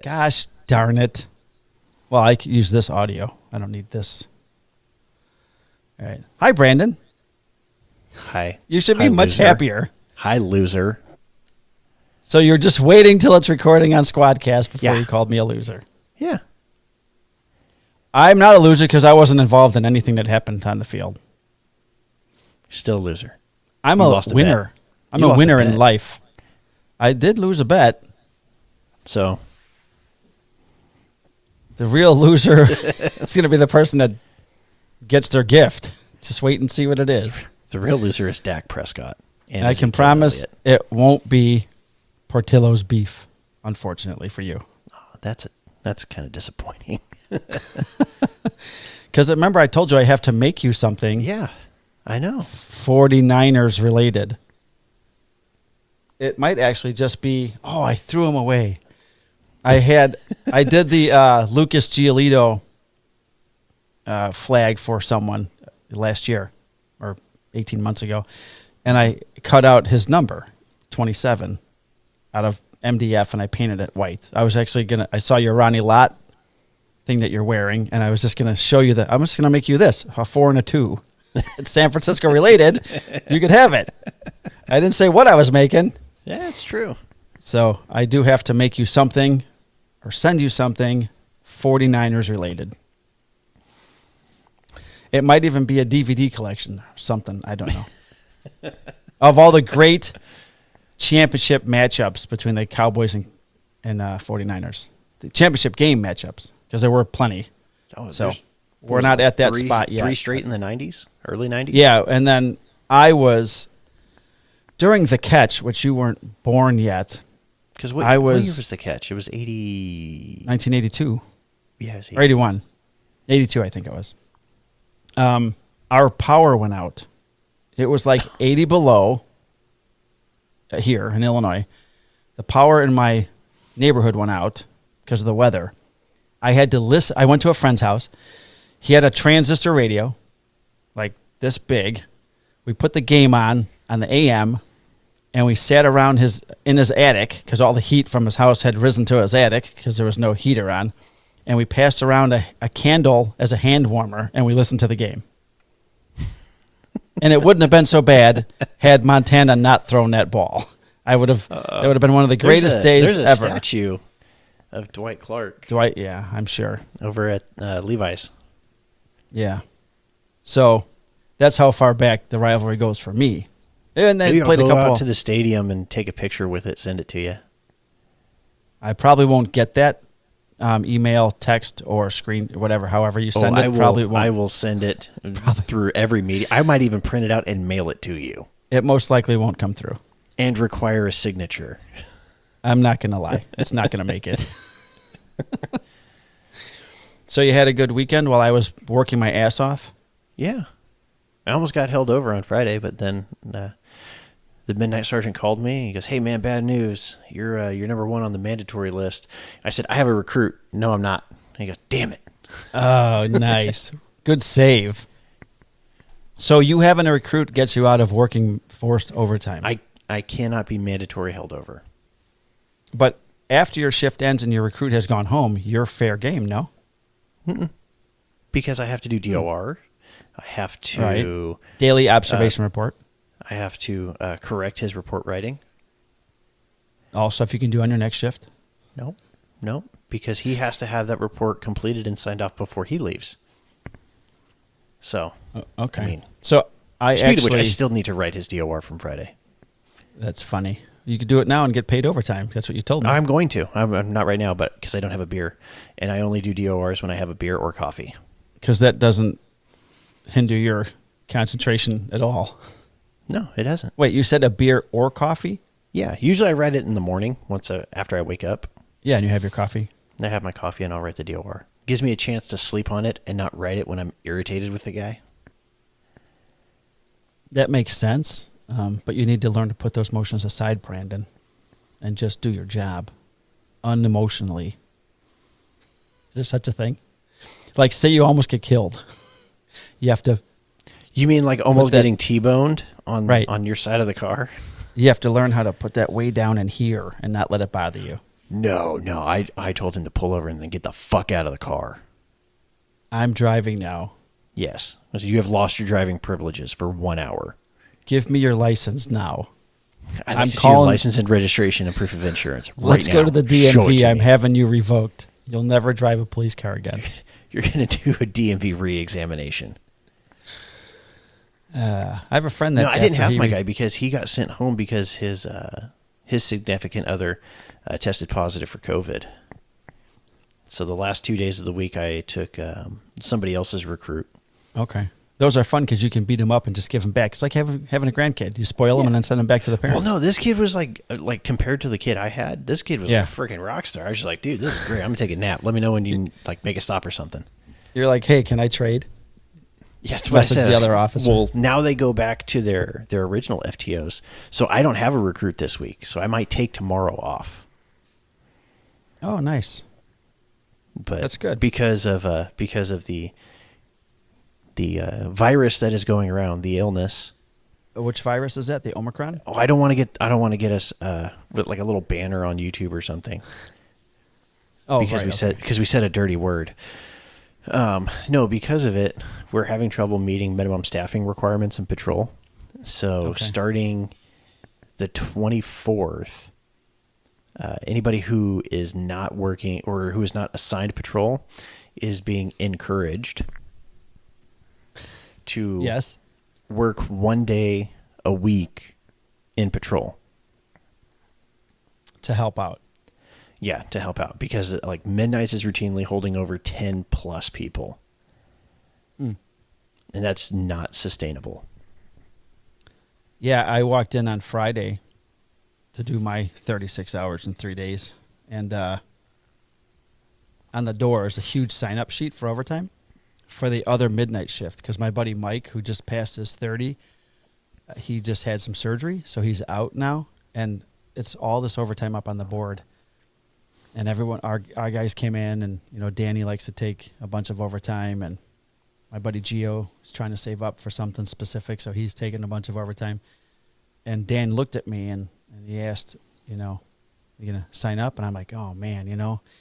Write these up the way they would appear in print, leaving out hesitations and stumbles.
Gosh darn it. Well, I could use this audio. I don't need this. All right. Hi, Brandon. Hi. You should be much happier. Hi, loser. So you're just waiting till it's recording on Squadcast before you called me a loser. Yeah. I'm not a loser because I wasn't involved in anything that happened on the field. Still a loser. I'm a winner. I'm a winner in life. I did lose a bet. So the real loser is going to be the person that gets their gift. Just wait and see what it is. The real loser is Dak Prescott. And I can promise it won't be Portillo's beef, unfortunately for you. Oh, that's kind of disappointing. Because remember I told you I have to make you something. Yeah, I know. 49ers related. It might actually just be, I threw him away. I did the Lucas Giolito flag for someone last year or 18 months ago, and I cut out his number, 27, out of MDF, and I painted it white. I was actually I saw your Ronnie Lott thing that you're wearing, and I was just going to show you that. I'm just going to make you this, a 4 and a 2. It's San Francisco related. You could have it. I didn't say what I was making. Yeah, it's true. So I do have to make you something or send you something 49ers related. It might even be a DVD collection or something. I don't know. Of all the great championship matchups between the Cowboys and 49ers. The championship game matchups, because there were plenty. Oh, so we're not at that spot yet. 3 straight in the 90s? Early 90s? Yeah, and then I was, during the catch, which you weren't born yet. Because what year was the catch? It was 1982. Yeah, it was 82. Or 81. 82, I think it was. Our power went out. It was like 80 below here in Illinois. The power in my neighborhood went out because of the weather. I had to listen. I went to a friend's house. He had a transistor radio, like this big. We put the game on the AM, and we sat around in his attic because all the heat from his house had risen to his attic because there was no heater on. And we passed around a candle as a hand warmer, and we listened to the game. And it wouldn't have been so bad had Montana not thrown that ball. That would have been one of the greatest days ever. There's a statue of Dwight Clark. Yeah, I'm sure. Over at Levi's. Yeah. So that's how far back the rivalry goes for me. And then Maybe played I'll a go couple out to the stadium and take a picture with it, send it to you. I probably won't get that. Email, text, or screen, whatever, however you send it. I will send it through every media. I might even print it out and mail it to you. It most likely won't come through. And require a signature. I'm not going to lie. It's not going to make it. So you had a good weekend while I was working my ass off? Yeah. I almost got held over on Friday, but then the Midnight Sergeant called me. He goes, "Hey, man, bad news. You're number 1 on the mandatory list." I said, "I have a recruit." "No, I'm not." And he goes, "Damn it." Oh, nice. Good save. So you having a recruit gets you out of working forced overtime. I cannot be mandatory held over. But after your shift ends and your recruit has gone home, you're fair game, no? Mm-mm. Because I have to do DOR. I have to... Daily observation report. I have to correct his report writing. All stuff you can do on your next shift? No, because he has to have that report completed and signed off before he leaves. So, okay. I mean, so speaking of which, I still need to write his DOR from Friday. That's funny. You could do it now and get paid overtime. That's what you told me. I'm going to. I'm not right now, but because I don't have a beer, and I only do DORs when I have a beer or coffee. Because that doesn't hinder your concentration at all. No, it doesn't. Wait, you said a beer or coffee? Yeah, usually I write it in the morning after I wake up. Yeah, and you have your coffee. I have my coffee and I'll write the DOR. Gives me a chance to sleep on it and not write it when I'm irritated with the guy. That makes sense, but you need to learn to put those emotions aside, Brandon, and just do your job unemotionally. Is there such a thing? Like, say you almost get killed. You have to... You mean like almost getting T-boned on your side of the car? You have to learn how to put that way down in here and not let it bother you. No, I told him to pull over and then get the fuck out of the car. I'm driving now. Yes. You have lost your driving privileges for 1 hour. Give me your license now. I'd like I'm to see your calling- license and registration and proof of insurance right Let's now. go to the Show it DMV. to I'm me. having you revoked. You'll never drive a police car again. You're going to do a DMV re-examination. I have a friend that No, I didn't after have he my guy because he got sent home because his significant other tested positive for COVID. So the last 2 days of the week, I took somebody else's recruit. Okay. Those are fun because you can beat them up and just give them back. It's like having a grandkid. You spoil them and then send them back to the parents. Well, no, this kid was like compared to the kid I had, this kid was Yeah. like a freaking rock star. I was just like, dude, this is great. I'm gonna take a nap. Let me know when you like make a stop or something. You're like, hey, can I trade? Yeah, that's what I Message said. the other officer. Well, now they go back to their original FTOs, so I don't have a recruit this week. So I might take tomorrow off. Oh, nice. But That's good. because of the virus that is going around, the illness. Which virus is that? The Omicron? Oh, I don't want to get us with like a little banner on YouTube or something. Oh, because right, we said a dirty word. No, because of it, we're having trouble meeting minimum staffing requirements in patrol. So starting the 24th, anybody who is not working or who is not assigned patrol is being encouraged to work 1 day a week in patrol. To help out. Yeah, to help out because like Midnights is routinely holding over 10 plus people. And that's not sustainable. Yeah, I walked in on Friday to do my 36 hours in 3 days. And on the door is a huge sign-up sheet for overtime for the other midnight shift because my buddy Mike, who just passed his 30, he just had some surgery, so he's out now. And it's all this overtime up on the board. And everyone, our guys came in, and Danny likes to take a bunch of overtime, and my buddy Gio is trying to save up for something specific, so he's taking a bunch of overtime. And Dan looked at me and he asked, you gonna sign up? And I'm like, oh man,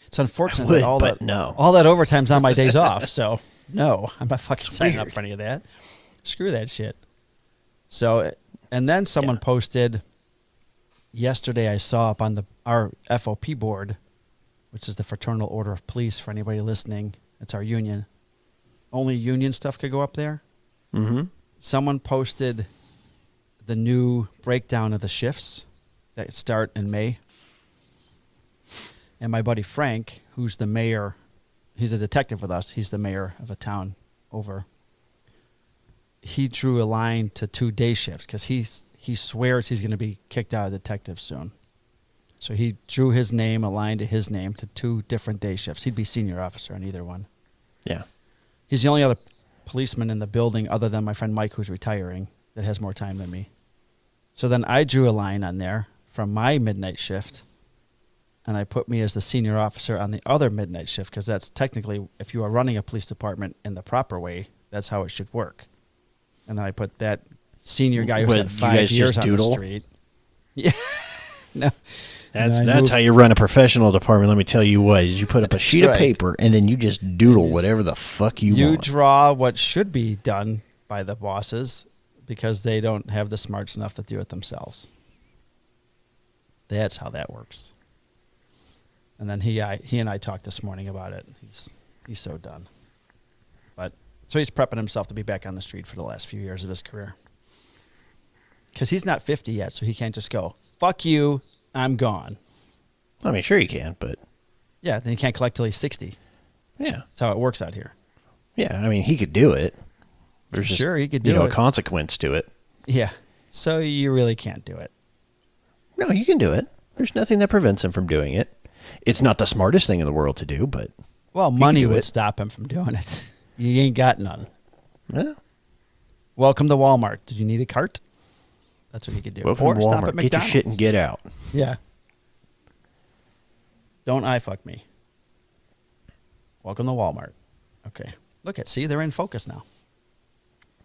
it's unfortunate that all that overtime's on my days off. So no, I'm not fucking signing up for any of that. Screw that shit. So, and then someone posted yesterday. I saw up on our FOP board, which is the Fraternal Order of Police for anybody listening. It's our union. Only union stuff could go up there. Mm-hmm. Someone posted the new breakdown of the shifts that start in May. And my buddy Frank, who's the mayor, he's a detective with us. He's the mayor of a town over. He drew a line to 2 day shifts because he swears he's going to be kicked out of detective soon. So he drew his name, a line to his name, to 2 different day shifts. He'd be senior officer on either one. Yeah. He's the only other policeman in the building other than my friend Mike, who's retiring, that has more time than me. So then I drew a line on there from my midnight shift, and I put me as the senior officer on the other midnight shift because that's technically, if you are running a police department in the proper way, that's how it should work. And then I put that senior guy who's had 5 years on the street. Yeah. No. That's how you run a professional department. Let me tell you what, is you put up a sheet of paper and then you just doodle whatever the fuck you want. You draw what should be done by the bosses because they don't have the smarts enough to do it themselves. That's how that works. And then he and I talked this morning about it. He's so done. But so he's prepping himself to be back on the street for the last few years of his career. Because he's not 50 yet, so he can't just go, fuck you, I'm gone. I mean, sure he can, but... Yeah, then he can't collect till he's 60. Yeah. That's how it works out here. Yeah, I mean, he could do it. There's just, he could do it. a consequence to it. Yeah. So you really can't do it. No, you can do it. There's nothing that prevents him from doing it. It's not the smartest thing in the world to do, but... Well, money would stop him from doing it. You ain't got none. Yeah. Welcome to Walmart. Did you need a cart? That's what you could do. Welcome or to Walmart. Stop at McDonald's. Get your shit and get out. Yeah. Don't fuck me. Welcome to Walmart. Okay. See, they're in focus now.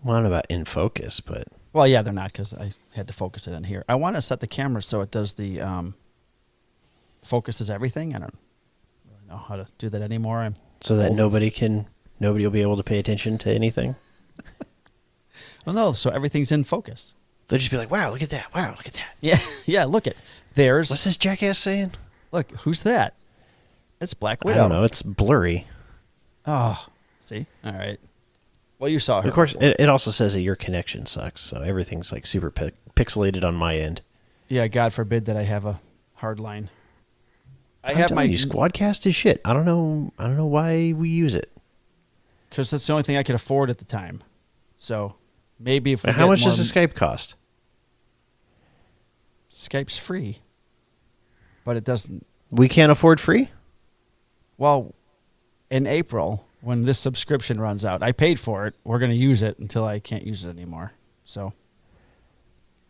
Well, I don't know about in focus, but... Well, yeah, they're not because I had to focus it in here. I want to set the camera so it does the focus is everything. I don't really know how to do that anymore. I'm So that old. nobody will be able to pay attention to anything. Well, no, so everything's in focus. They'll just be like, "Wow, look at that! Wow, look at that! Yeah, yeah. Look at there's. What's this jackass saying?" Look, who's that? It's Black Widow. I don't know. It's blurry. Oh, see, all right. Well, you saw her. Of course, before. it also says that your connection sucks, so everything's like super pixelated on my end. Yeah, God forbid that I have a hard line. I I'm have telling my you, Squadcast is shit. I don't know why we use it. because that's the only thing I could afford at the time. So maybe if we How get much more, does the Skype cost? Skype's free, but it doesn't. We can't afford free? Well, in April when this subscription runs out, I paid for it. We're going to use it until I can't use it anymore. So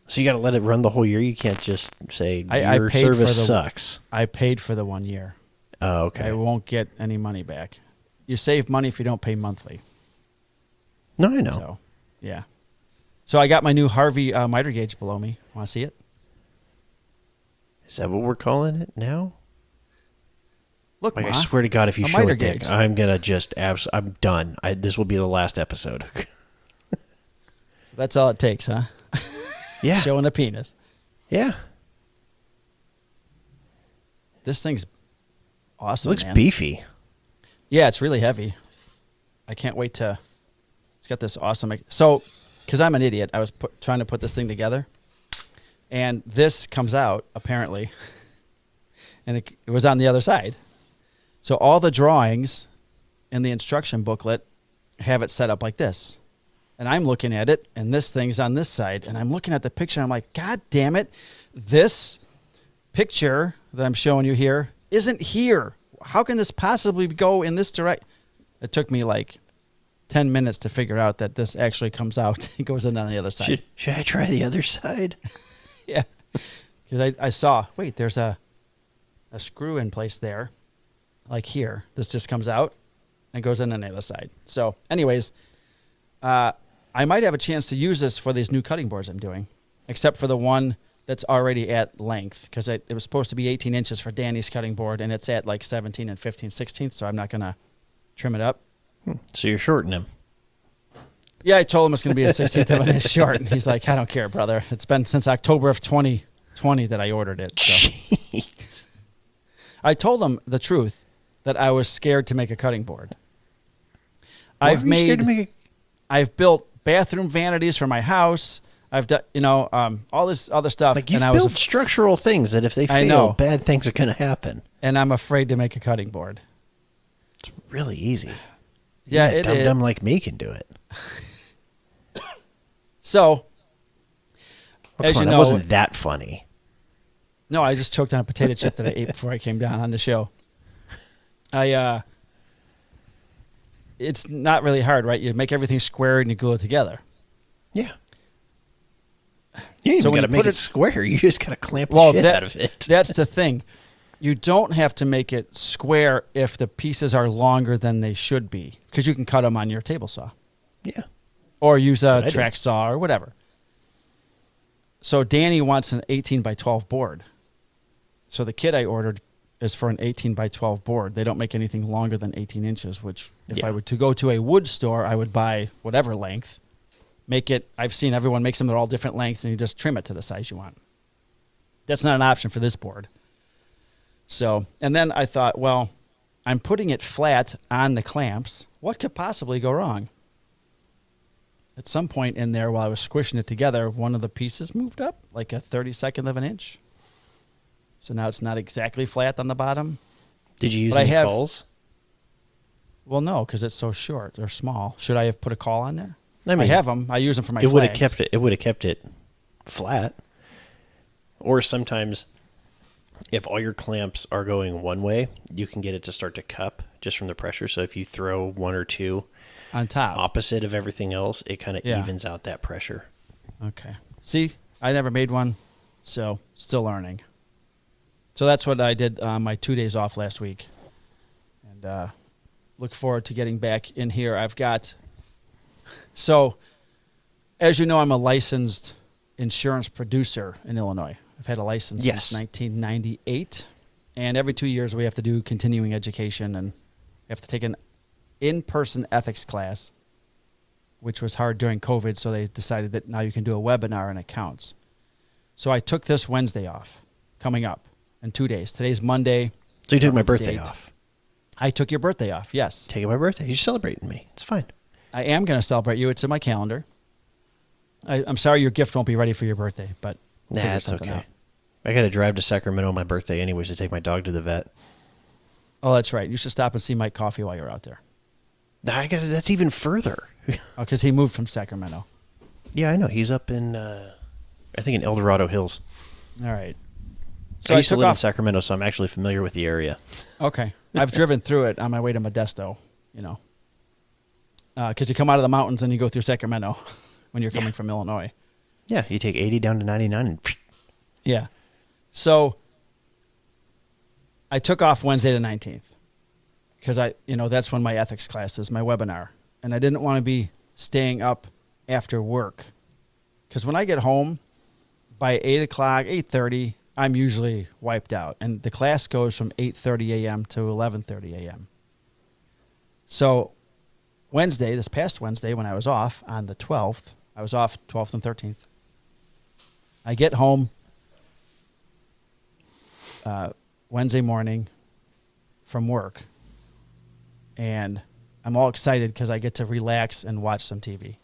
So you got to let it run the whole year? You can't just say, I your paid for service sucks. I paid for the 1 year. Oh, okay. I won't get any money back. You save money if you don't pay monthly. No, I know. So, yeah. So I got my new Harvey miter gauge below me. Want to see it? Is that what we're calling it now? Look, Like, Ma, I swear to God, if you a show miter it, Dick, gauge. I'm going to just, I'm done. This will be the last episode. So that's all it takes, huh? Yeah. Showing a penis. Yeah. This thing's awesome, Looks man. beefy. Yeah, it's really heavy. I can't wait to. It's got this awesome. So, because I'm an idiot, I was trying to put this thing together, and this comes out apparently, and it was on the other side. So all the drawings in the instruction booklet have it set up like this, and I'm looking at it, and this thing's on this side, and I'm looking at the picture, and I'm like, God damn it, this picture that I'm showing you here isn't here. How can this possibly go in this direction? It took me like 10 minutes to figure out that this actually comes out and goes in on the other side. Should I try the other side? Yeah. Because I saw, wait, there's a screw in place there, like here. This just comes out and goes in on the other side. So anyways, I might have a chance to use this for these new cutting boards I'm doing, except for the one that's already at length, because it was supposed to be 18 inches for Danny's cutting board, and it's at like 17 and 15 16ths, so I'm not going to trim it up. So you're shorting him. Yeah, I told him it's going to be a 16th of an inch short, and he's like, I don't care, brother. It's been since October of 2020 that I ordered it. So. I told him the truth, that I was scared to make a cutting board. Why were you scared to make I've built bathroom vanities for my house. I've done, all this other stuff. Like, you've and built structural things that if they I fail, know. bad things are going to happen. And I'm afraid to make a cutting board. It's really easy. Yeah, Even a dumb like me can do it. So, Oh, as come you on, know, that wasn't that funny. no, I just choked on a potato chip that I ate before I came down on the show. It's not really hard, right? You make everything square and you glue it together. Yeah. You ain't So even when got to you make put it square. You just got to clamp the Well, shit out of it. That's the thing. You don't have to make it square if the pieces are longer than they should be, because you can cut them on your table saw. Yeah. Or use That's a what I do. track saw or whatever. So Danny wants an 18 by 12 board. So the kit I ordered is for an 18 by 12 board. They don't make anything longer than 18 inches, which if I were to go to a wood store, I would buy whatever length. Make it, I've seen everyone makes them, they're all different lengths, and you just trim it to the size you want. That's not an option for this board. So, and then I thought, well, I'm putting it flat on the clamps. What could possibly go wrong? At some point in there, while I was squishing it together, one of the pieces moved up like a 32nd of an inch. So now it's not exactly flat on the bottom. Did you use But I any have- calls? Well, no, because it's so short or small. Should I have put a caul on there? I mean, I have them. I use them for my it would have flags. kept it. It would have kept it flat. Or sometimes, if all your clamps are going one way, you can get it to start to cup just from the pressure. So if you throw one or two On top. opposite of everything else, it kind of Yeah. evens out that pressure. Okay. See, I never made one, so still learning. So that's what I did on my 2 days off last week. And look forward to getting back in here. I've got... So, as you know, I'm a licensed insurance producer in Illinois. I've had a license Yes. since 1998. And every 2 years, we have to do continuing education, and we have to take an in-person ethics class, which was hard during COVID, so they decided that now you can do a webinar and it counts. So I took this Wednesday off, coming up in 2 days. Today's Monday. So you took my birthday off. I took your birthday off, yes. Taking my birthday. You're celebrating me. It's fine. I am going to celebrate you. It's in my calendar. I'm sorry your gift won't be ready for your birthday, but nah, it's okay. Out. I got to drive to Sacramento on my birthday anyways to take my dog to the vet. Oh, that's right. You should stop and see Mike Coffey while you're out there. That's even further. Oh, because he moved from Sacramento. Yeah, I know. He's up in, I think in El Dorado Hills. All right. So I used to live in Sacramento, so I'm actually familiar with the area. Okay. I've driven through it on my way to Modesto, you know. Because you come out of the mountains and you go through Sacramento when you're coming from Illinois. Yeah, you take 80 down to 99 and... Yeah. So I took off Wednesday the 19th because that's when my ethics class is, my webinar. And I didn't want to be staying up after work. Because when I get home by 8 o'clock, 8:30, I'm usually wiped out. And the class goes from 8:30 a.m. to 11:30 a.m. So this past Wednesday, when I was off on the 12th, I was off 12th and 13th. I get home Wednesday morning from work, and I'm all excited because I get to relax and watch some TV.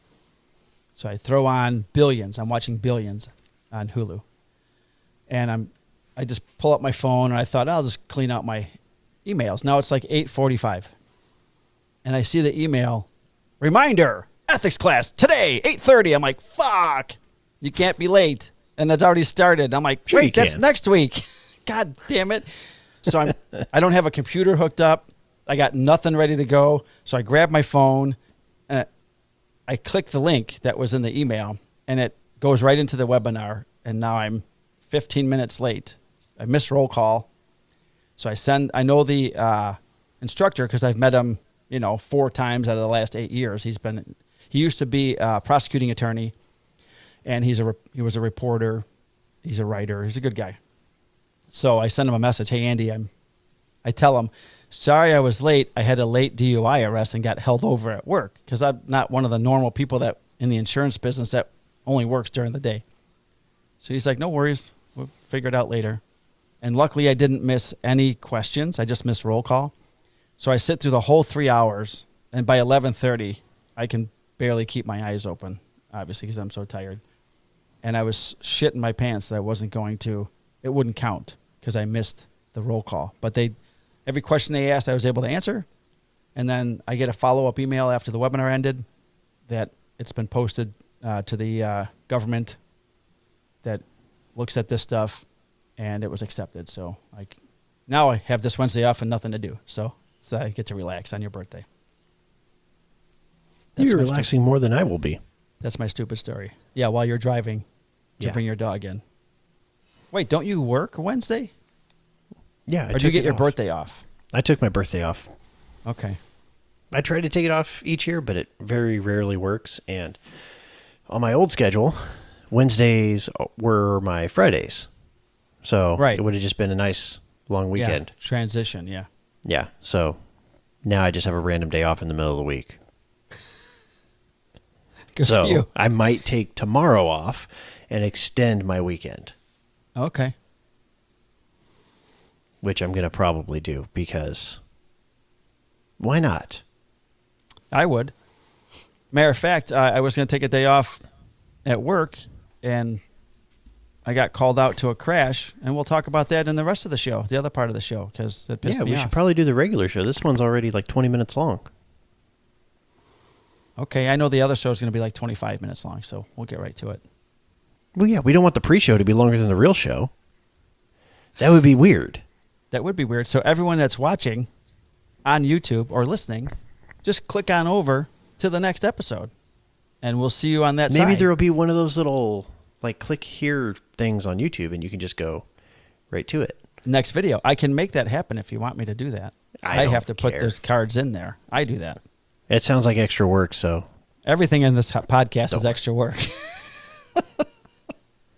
So I throw on Billions. I'm watching Billions on Hulu. And I just pull up my phone, and I thought, I'll just clean out my emails. Now it's like 8:45. And I see the email, reminder, ethics class today, 8:30. I'm like, fuck, you can't be late. And it's already started. I'm like, sure, wait, that's next week. God damn it. So I don't have a computer hooked up. I got nothing ready to go. So I grabbed my phone, and I clicked the link that was in the email, and it goes right into the webinar. And now I'm 15 minutes late. I missed roll call. So I know the instructor because I've met him, 4 times out of the last 8 years. He used to be a prosecuting attorney, and he was a reporter. He's a writer. He's a good guy. So I send him a message. Hey, Andy, I tell him, sorry I was late. I had a late DUI arrest and got held over at work because I'm not one of the normal people that in the insurance business that only works during the day. So he's like, no worries. We'll figure it out later. And luckily I didn't miss any questions. I just missed roll call. So I sit through the whole 3 hours, and by 11:30, I can barely keep my eyes open, obviously, because I'm so tired. And I was shitting my pants that it wouldn't count because I missed the roll call. But every question they asked, I was able to answer. And then I get a follow-up email after the webinar ended that it's been posted to the government that looks at this stuff, and it was accepted. So now I have this Wednesday off and nothing to do. So I get to relax on your birthday. You're relaxing more than I will be. That's my stupid story. Yeah, while you're driving to bring your dog in. Wait, don't you work Wednesday? Yeah. Or do you get your birthday off? I took my birthday off. Okay. I try to take it off each year, but it very rarely works. And on my old schedule, Wednesdays were my Fridays. So It would have just been a nice long weekend. Yeah, transition, yeah. Yeah. So now I just have a random day off in the middle of the week. Good for you. I might take tomorrow off and extend my weekend. Okay. Which I'm going to probably do because why not? I would. Matter of fact, I was going to take a day off at work, and I got called out to a crash, and we'll talk about that in the rest of the show, the other part of the show, because it pissed me off. Yeah, we should probably do the regular show. This one's already like 20 minutes long. Okay, I know the other show is going to be like 25 minutes long, so we'll get right to it. Well, yeah, we don't want the pre-show to be longer than the real show. That would be weird. That would be weird. So everyone that's watching on YouTube or listening, just click on over to the next episode, and we'll see you on that side. Maybe there will be one of those little click here things on YouTube, and you can just go right to it. Next video. I can make that happen if you want me to do that. I have to put those cards in there. I do that. It sounds like extra work, so. Everything in this podcast is extra work.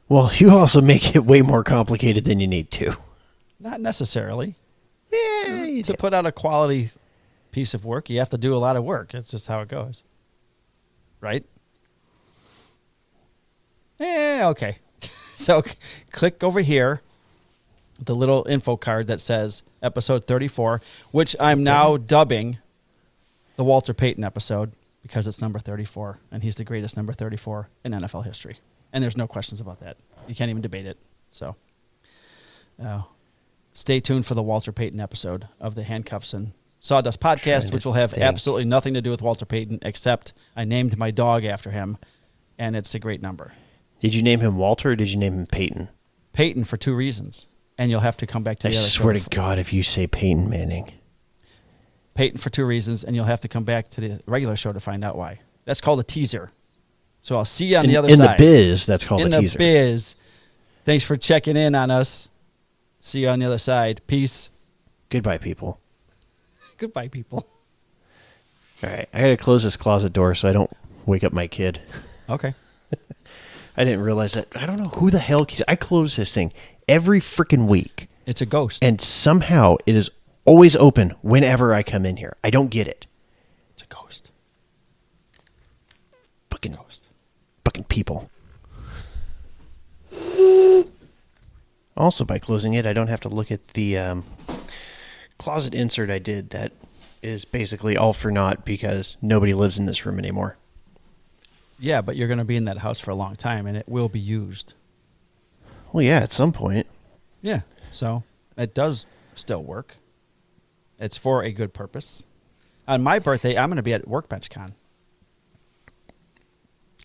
Well, you also make it way more complicated than you need to. Not necessarily. Yeah, you To did. put out a quality piece of work, you have to do a lot of work. It's just how it goes. Right? Yeah, okay. So click over here, the little info card that says episode 34, which I'm now dubbing the Walter Payton episode because it's number 34, and he's the greatest number 34 in NFL history. And there's no questions about that. You can't even debate it. So stay tuned for the Walter Payton episode of the Handcuffs and Sawdust podcast, which will have absolutely nothing to do with Walter Payton, except I named my dog after him, and it's a great number. Did you name him Walter or did you name him Peyton? Payton for 2 reasons, and you'll have to come back to I the other swear show to God, if you say Peyton Manning. Payton for 2 reasons, and you'll have to come back to the regular show to find out why. That's called a teaser. So I'll see you on the other side. In the biz, that's called a teaser. In the biz. Thanks for checking in on us. See you on the other side. Peace. Goodbye, people. Goodbye, people. All right, I got to close this closet door so I don't wake up my kid. Okay. I didn't realize that. I don't know who the hell. I close this thing every freaking week. It's a ghost. And somehow it is always open whenever I come in here. I don't get it. It's a ghost. Fucking Ghost. Fucking people. Also, by closing it, I don't have to look at the closet insert I did that is basically all for naught because nobody lives in this room anymore. Yeah, but you're going to be in that house for a long time, and it will be used. Well, yeah, at some point. Yeah, so it does still work. It's for a good purpose. On my birthday, I'm going to be at Workbench Con.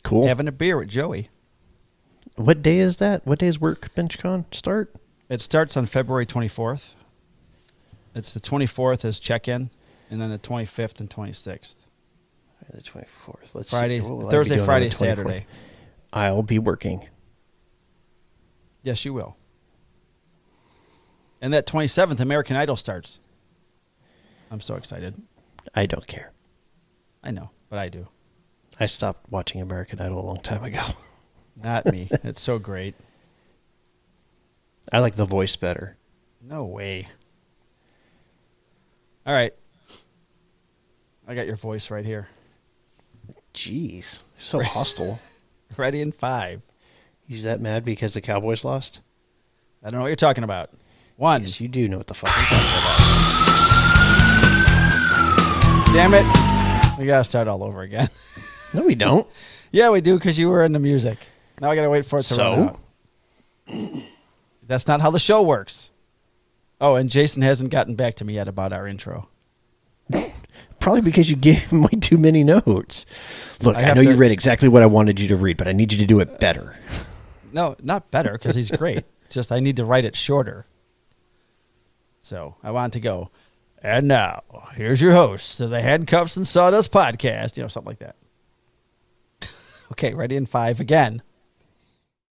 Cool. Having a beer with Joey. What day is that? What day is Workbench Con start? It starts on February 24th. It's the 24th is check-in, and then the 25th and 26th. The 24th. Let's Friday, see. What will I be Thursday, doing on Friday, the 24th? Saturday. I'll be working. Yes, you will. And that 27th, American Idol starts. I'm so excited. I don't care. I know, but I do. I stopped watching American Idol a long time ago. Not me. It's so great. I like The Voice better. No way. All right. I got your voice right here. Jeez. So hostile. Ready in 5. You that mad because the Cowboys lost? I don't know what you're talking about. 1. Yes, you do know what the fuck I'm talking Damn it. We got to start all over again. about. No, we don't. Yeah, we do because you were in the music. Now I got to wait for it to run out. That's not how the show works. Oh, and Jason hasn't gotten back to me yet about our intro. Probably because you gave him way too many notes. Look, I know you read exactly what I wanted you to read, but I need you to do it better. No, not better because he's great. Just I need to write it shorter. So I want to go. And now, here's your host of the Handcuffs and Sawdust podcast. You know, something like that. Okay, ready in 5 again.